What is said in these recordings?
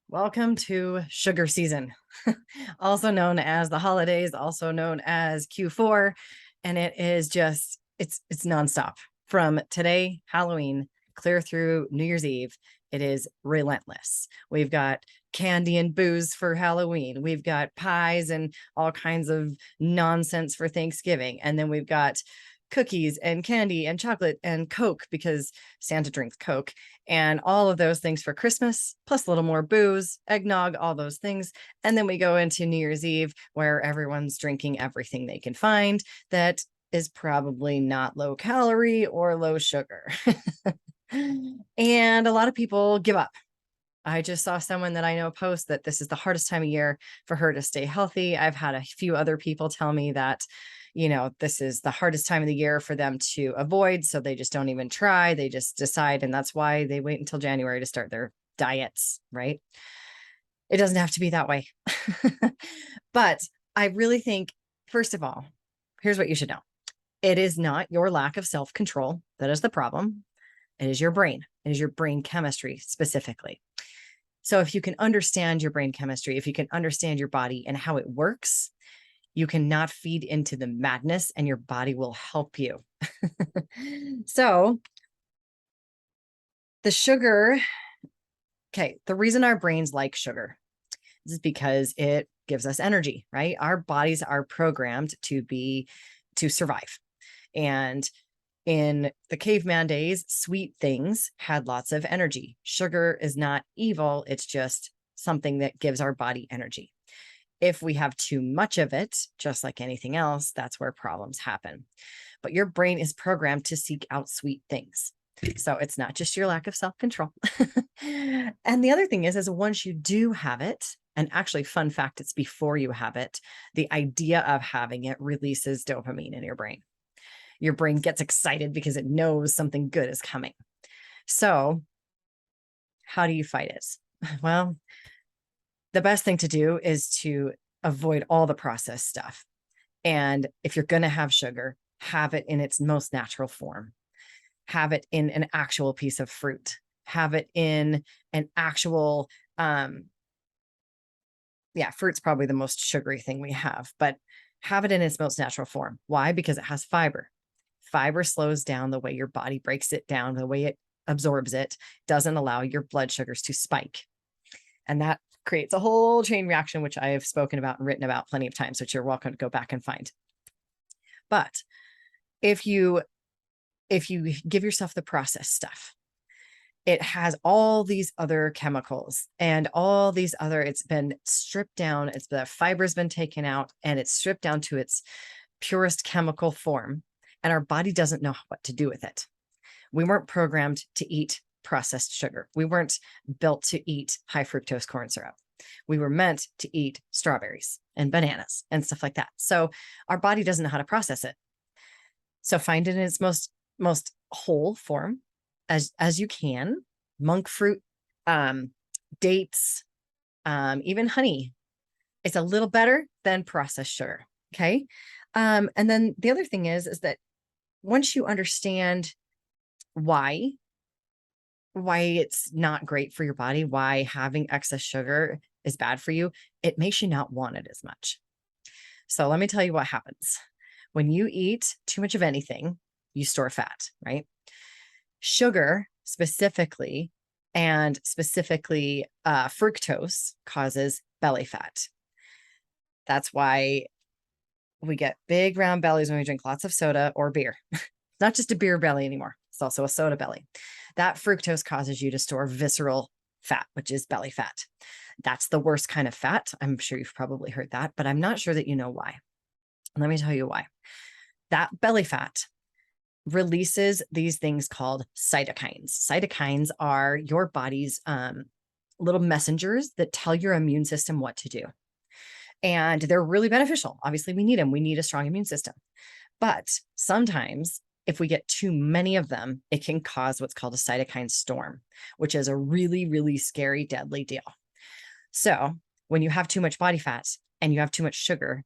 Welcome to sugar season, also known as the holidays, also known as Q4. And it is just, it's nonstop from today, Halloween, clear through New Year's Eve. It is relentless. We've got candy and booze for Halloween. We've got pies and all kinds of nonsense for Thanksgiving. And then we've got cookies and candy and chocolate and Coke because Santa drinks Coke and all of those things for Christmas, plus a little more booze, eggnog, all those things. And then we go into New Year's Eve where everyone's drinking everything they can find that is probably not low calorie or low sugar. And a lot of people give up. I just saw someone that I know post that this is the hardest time of year for her to stay healthy. I've had a few other people tell me that, this is the hardest time of the year for them to avoid. So they just don't even try. They just decide. And that's why they wait until January to start their diets, right? It doesn't have to be that way. But I really think, first of all, here's what you should know. It is not your lack of self-control that is the problem. It is your brain. It is your brain chemistry specifically. So if you can understand your brain chemistry, if you can understand your body and how it works, you cannot feed into the madness and your body will help you. So the sugar, okay, the reason our brains like sugar is because it gives us energy, right? Our bodies are programmed to survive. And in the caveman days, sweet things had lots of energy. Sugar is not evil. It's just something that gives our body energy. If we have too much of it, just like anything else, that's where problems happen. But your brain is programmed to seek out sweet things. So it's not just your lack of self-control. And the other thing is once you do have it, and actually, fun fact, it's before you have it, the idea of having it releases dopamine in your brain. Your brain gets excited because it knows something good is coming. So how do you fight it? Well, the best thing to do is to avoid all the processed stuff. And if you're going to have sugar, have it in its most natural form. Have it in an actual piece of fruit. Have it in an actual, fruit's probably the most sugary thing we have, but have it in its most natural form. Why? Because it has fiber. Fiber slows down the way your body breaks it down, the way it absorbs it, doesn't allow your blood sugars to spike. And that creates a whole chain reaction, which I have spoken about and written about plenty of times, which you're welcome to go back and find. But if you give yourself the processed stuff, it has all these other chemicals and all these other, it's been stripped down. The fiber's been taken out and it's stripped down to its purest chemical form. And our body doesn't know what to do with it. We weren't programmed to eat processed sugar. We weren't built to eat high fructose corn syrup. We were meant to eat strawberries and bananas and stuff like that. So our body doesn't know how to process it. So find it in its most whole form as you can. Monk fruit, dates, even honey. It's a little better than processed sugar. Okay. And then the other thing is that once you understand why it's not great for your body, why having excess sugar is bad for you, it makes you not want it as much. So let me tell you what happens. When you eat too much of anything, you store fat, right? Sugar specifically, and specifically fructose causes belly fat. That's why we get big round bellies when we drink lots of soda or beer. It's not just a beer belly anymore. It's also a soda belly. That fructose causes you to store visceral fat, which is belly fat. That's the worst kind of fat. I'm sure you've probably heard that, but I'm not sure that you know why. Let me tell you why. That belly fat releases these things called cytokines. Cytokines are your body's little messengers that tell your immune system what to do. And they're really beneficial. Obviously, we need them. We need a strong immune system. But sometimes if we get too many of them, it can cause what's called a cytokine storm, which is a really, really scary, deadly deal. So when you have too much body fat and you have too much sugar,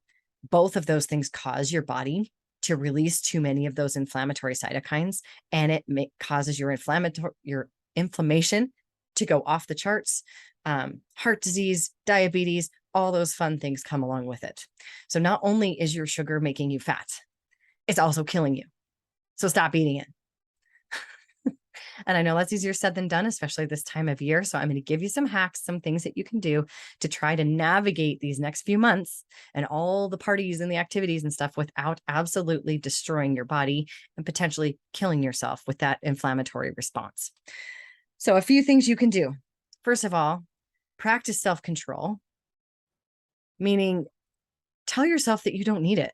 both of those things cause your body to release too many of those inflammatory cytokines, and it causes your inflammation to go off the charts, heart disease, diabetes, all those fun things come along with it. So not only is your sugar making you fat, it's also killing you. So stop eating it. And I know that's easier said than done, especially this time of year. So I'm going to give you some hacks, some things that you can do to try to navigate these next few months and all the parties and the activities and stuff without absolutely destroying your body and potentially killing yourself with that inflammatory response. So a few things you can do. First of all, practice self-control, meaning tell yourself that you don't need it.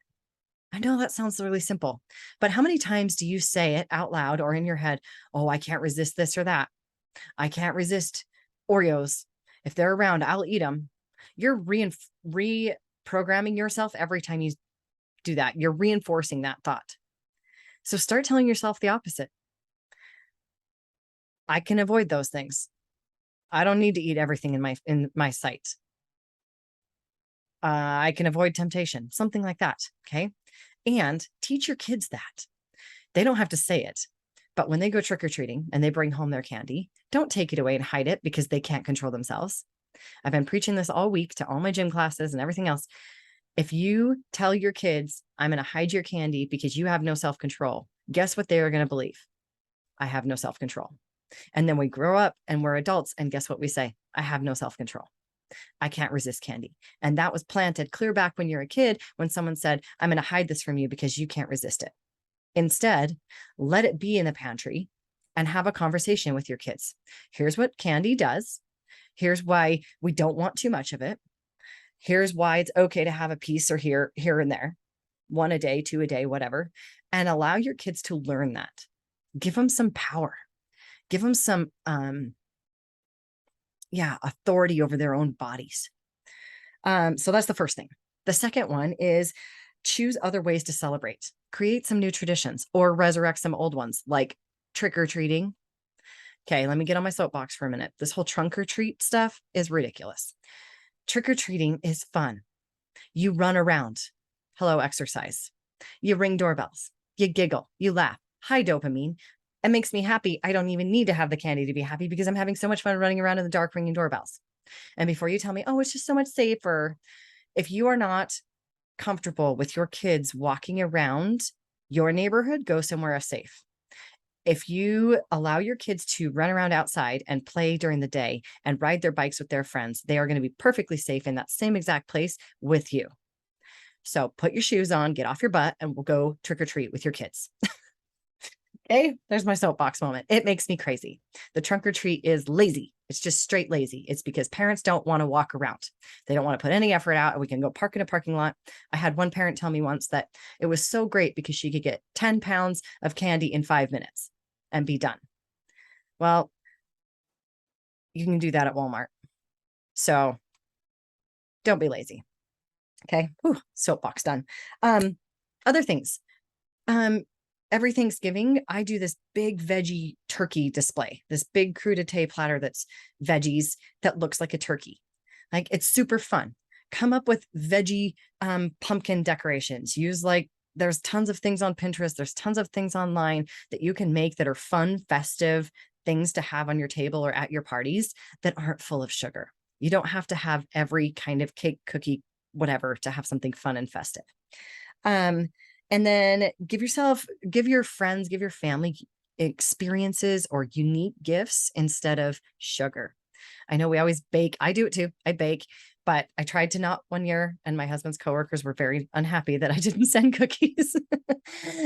I know that sounds really simple, but how many times do you say it out loud or in your head? Oh, I can't resist this or that. I can't resist Oreos. If they're around, I'll eat them. You're reprogramming yourself every time you do that. You're reinforcing that thought. So start telling yourself the opposite. I can avoid those things. I don't need to eat everything in my sight. I can avoid temptation, something like that. Okay. And teach your kids that. They don't have to say it, but when they go trick-or-treating and they bring home their candy, don't take it away and hide it because they can't control themselves. I've been preaching this all week to all my gym classes and everything else. If you tell your kids, I'm going to hide your candy because you have no self-control, guess what they are going to believe? I have no self-control. And then we grow up and we're adults, and guess what we say? I have no self-control. I can't resist candy. And that was planted clear back when you're a kid, when someone said, I'm going to hide this from you because you can't resist it. Instead, let it be in the pantry and have a conversation with your kids. Here's what candy does. Here's why we don't want too much of it. Here's why it's okay to have a piece or here and there, 1 a day, 2 a day, whatever, and allow your kids to learn that. Give them some power. Give them some, authority over their own bodies. So that's the first thing. The second one is choose other ways to celebrate. Create some new traditions or resurrect some old ones, like trick-or-treating. Okay, let me get on my soapbox for a minute. This whole trunk or treat stuff is ridiculous. Trick-or-treating is fun. You run around. Hello, exercise. You ring doorbells. You giggle. You laugh. High dopamine. It makes me happy. I don't even need to have the candy to be happy because I'm having so much fun running around in the dark ringing doorbells. And before you tell me, oh, it's just so much safer. If you are not comfortable with your kids walking around your neighborhood, go somewhere safe. If you allow your kids to run around outside and play during the day and ride their bikes with their friends, they are going to be perfectly safe in that same exact place with you. So put your shoes on, get off your butt, and we'll go trick or treat with your kids. Okay, there's my soapbox moment. It makes me crazy. The trunk or treat is lazy. It's just straight lazy. It's because parents don't want to walk around. They don't want to put any effort out, and we can go park in a parking lot. I had one parent tell me once that it was so great because she could get 10 pounds of candy in 5 minutes and be done. Well, you can do that at Walmart. So don't be lazy. Okay. Whew, soapbox done. Other things. Every Thanksgiving, I do this big veggie turkey display, this big crudité platter that's veggies that looks like a turkey. Like, it's super fun. Come up with veggie pumpkin decorations. There's tons of things on Pinterest. There's tons of things online that you can make that are fun, festive things to have on your table or at your parties that aren't full of sugar. You don't have to have every kind of cake, cookie, whatever to have something fun and festive. And then give your friends, give your family experiences or unique gifts instead of sugar. I know we always bake. I do it too. I bake, but I tried to not one year, and my husband's coworkers were very unhappy that I didn't send cookies.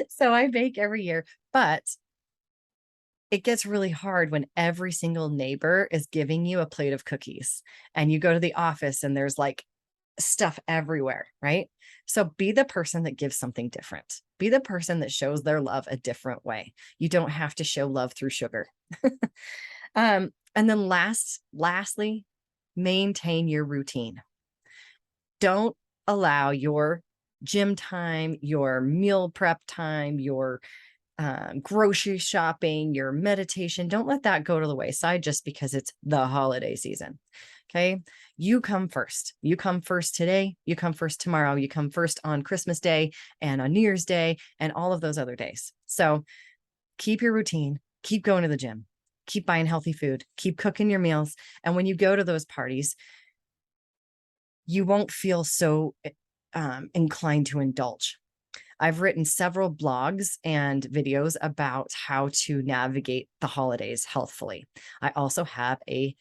So I bake every year, but it gets really hard when every single neighbor is giving you a plate of cookies and you go to the office and there's like stuff everywhere, right? So be the person that gives something different. Be the person that shows their love a different way. You don't have to show love through sugar. And then lastly, maintain your routine. Don't allow your gym time, your meal prep time, your grocery shopping, your meditation, don't let that go to the wayside just because it's the holiday season. Okay. You come first. You come first today. You come first tomorrow. You come first on Christmas Day and on New Year's Day and all of those other days. So keep your routine, keep going to the gym, keep buying healthy food, keep cooking your meals. And when you go to those parties, you won't feel so inclined to indulge. I've written several blogs and videos about how to navigate the holidays healthfully. I also have a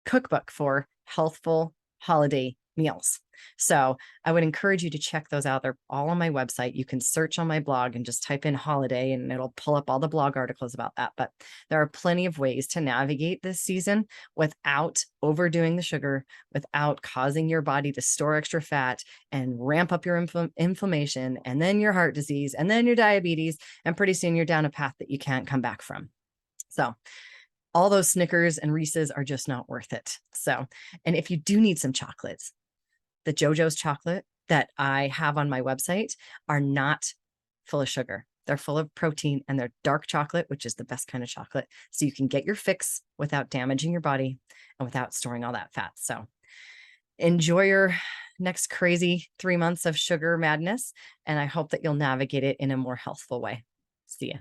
cookbook for healthful holiday meals. So I would encourage you to check those out. They're all on my website. You can search on my blog and just type in holiday and it'll pull up all the blog articles about that. But there are plenty of ways to navigate this season without overdoing the sugar, without causing your body to store extra fat and ramp up your inflammation, and then your heart disease, and then your diabetes. And pretty soon you're down a path that you can't come back from. So all those Snickers and Reese's are just not worth it. So, and if you do need some chocolates, the JoJo's chocolate that I have on my website are not full of sugar. They're full of protein and they're dark chocolate, which is the best kind of chocolate. So you can get your fix without damaging your body and without storing all that fat. So enjoy your next crazy 3 months of sugar madness. And I hope that you'll navigate it in a more healthful way. See ya.